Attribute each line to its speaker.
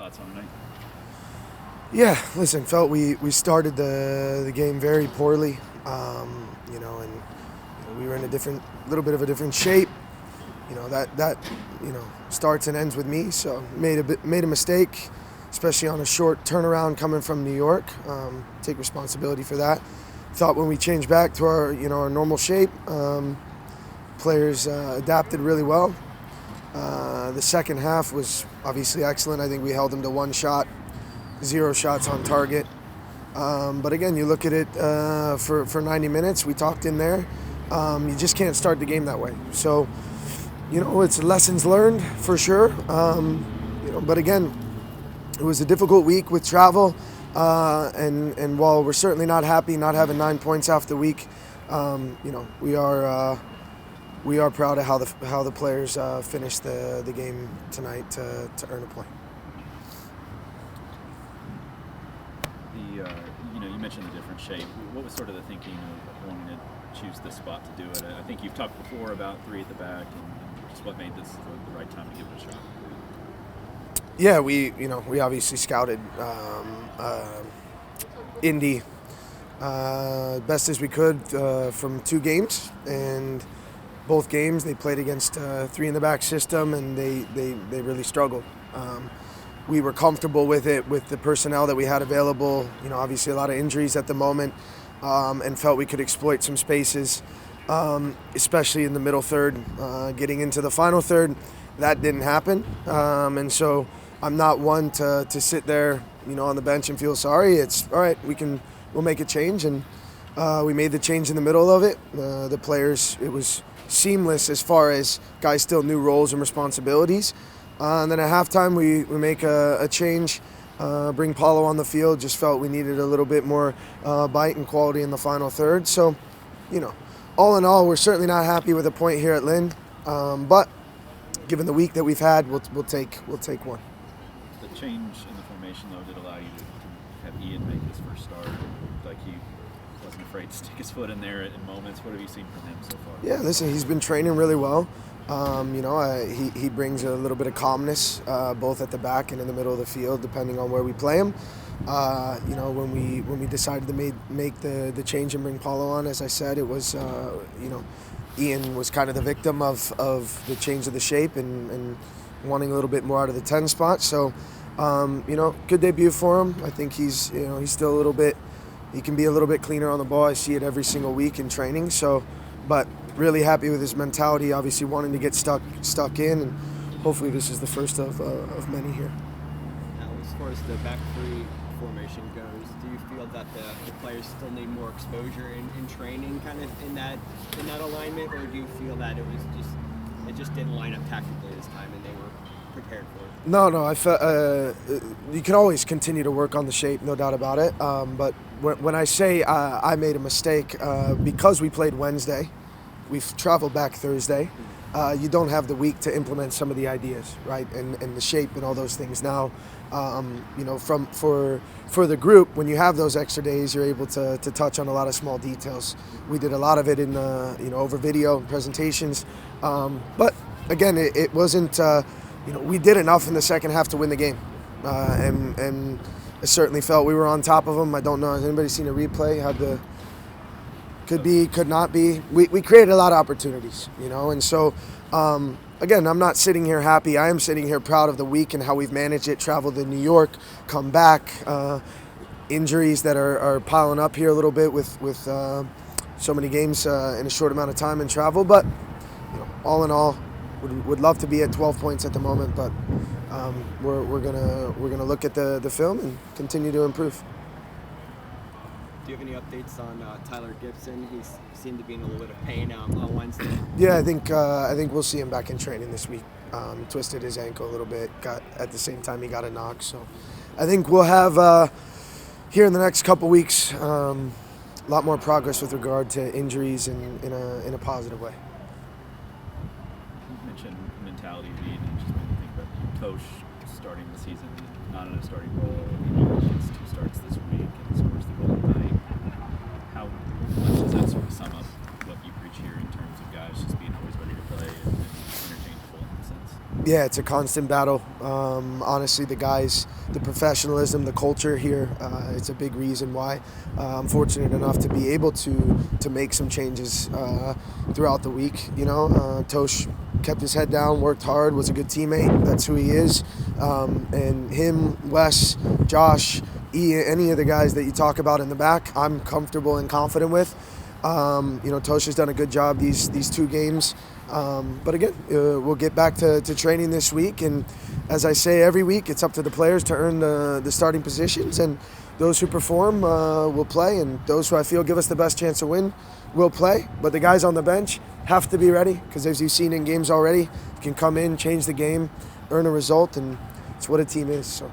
Speaker 1: thoughts on tonight?
Speaker 2: Yeah, listen, felt we started the game very poorly, and we were in a little bit of a different shape. That starts and ends with me. So made a mistake, especially on a short turnaround coming from New York. Take responsibility for that. Thought when we changed back to our normal shape, players adapted really well. The second half was obviously excellent. I think we held them to one shot, 0 shots on target. But again, you look at it for 90 minutes. We talked in there. You just can't start the game that way. So, it's lessons learned for sure. But again, it was a difficult week with travel. And while we're certainly not happy not having 9 points after the week, we are proud of how the players finished the game tonight to earn a point.
Speaker 1: You mentioned the different shape. What was sort of the thinking of wanting to choose this spot to do it? I think you've talked before about 3 at the back, and just what made this the right time to give it a shot.
Speaker 2: Yeah, we obviously scouted Indy best as we could from 2 games, and both games they played against 3 in the back system, and they really struggled. We were comfortable with it with the personnel that we had available. Obviously a lot of injuries at the moment, and felt we could exploit some spaces, especially in the middle third. Getting into the final third, that didn't happen, and so I'm not one to sit there, on the bench and feel sorry. It's all right. We'll make a change, and we made the change in the middle of it. The players, it was seamless as far as guys still knew roles and responsibilities. And then at halftime, we make a change, bring Paulo on the field. Just felt we needed a little bit more bite and quality in the final third. So, all in all, we're certainly not happy with a point here at Lynn. But given the week that we've had, we'll take one.
Speaker 1: The change in the formation, though, did allow you to have Ian make his first start. Like he wasn't afraid to stick his foot in there in moments. What have you seen from him so far?
Speaker 2: Yeah, listen, he's been training really well. He brings a little bit of calmness, both at the back and in the middle of the field, depending on where we play him. When we decided to make the change and bring Paulo on, as I said, it was Ian was kind of the victim of the change of the shape and wanting a little bit more out of the 10 spot. So, good debut for him. I think he's still a little bit. He can be a little bit cleaner on the ball. I see it every single week in training. So, but really happy with his mentality. Obviously, wanting to get stuck in, and hopefully, this is the first of many here.
Speaker 3: Now, as far as the back 3 formation goes, do you feel that the players still need more exposure in training, kind of in that alignment, or do you feel that it just didn't line up tactically this time and they were prepared for it?
Speaker 2: No. I felt you can always continue to work on the shape, no doubt about it. But when I say I made a mistake, because we played Wednesday, we've traveled back Thursday. You don't have the week to implement some of the ideas, right, and the shape and all those things. Now, for the group, when you have those extra days, you're able to touch on a lot of small details. We did a lot of it in over video and presentations, but again, it wasn't. We did enough in the second half to win the game, and I certainly felt we were on top of them. I don't know, has anybody seen a replay? Could be, could not be. We created a lot of opportunities, and so, again, I'm not sitting here happy. I am sitting here proud of the week and how we've managed it, traveled to New York, come back, injuries that are piling up here a little bit with so many games in a short amount of time and travel. But, all in all, would love to be at 12 points at the moment, but we're gonna look at the film and continue to improve.
Speaker 3: Do you have any updates on Tyler Gibson? He seemed to be in a little bit of pain on Wednesday.
Speaker 2: Yeah, I think we'll see him back in training this week. Twisted his ankle a little bit. At the same time he got a knock, so I think we'll have here in the next couple weeks a lot more progress with regard to injuries in a positive way.
Speaker 1: You mentioned mentality, Reed, and just made me think about Coach starting the season not in a starting role. He gets 2 starts this week and scores the goal tonight. How much does that sort of sum up what you preach here in terms of guys just being always ready to play and interchangeable in a sense?
Speaker 2: Yeah, it's a constant battle. Honestly, the guys, the professionalism, the culture here, it's a big reason why I'm fortunate enough to be able to make some changes throughout the week. Tosh kept his head down, worked hard, was a good teammate. That's who he is. And him, Wes, Josh, any of the guys that you talk about in the back, I'm comfortable and confident with. Tosh has done a good job these 2 games. But again, we'll get back to training this week. And as I say every week, it's up to the players to earn the starting positions. And those who perform will play. And those who I feel give us the best chance to win will play. But the guys on the bench have to be ready because as you've seen in games already, you can come in, change the game, earn a result. And it's what a team is. So.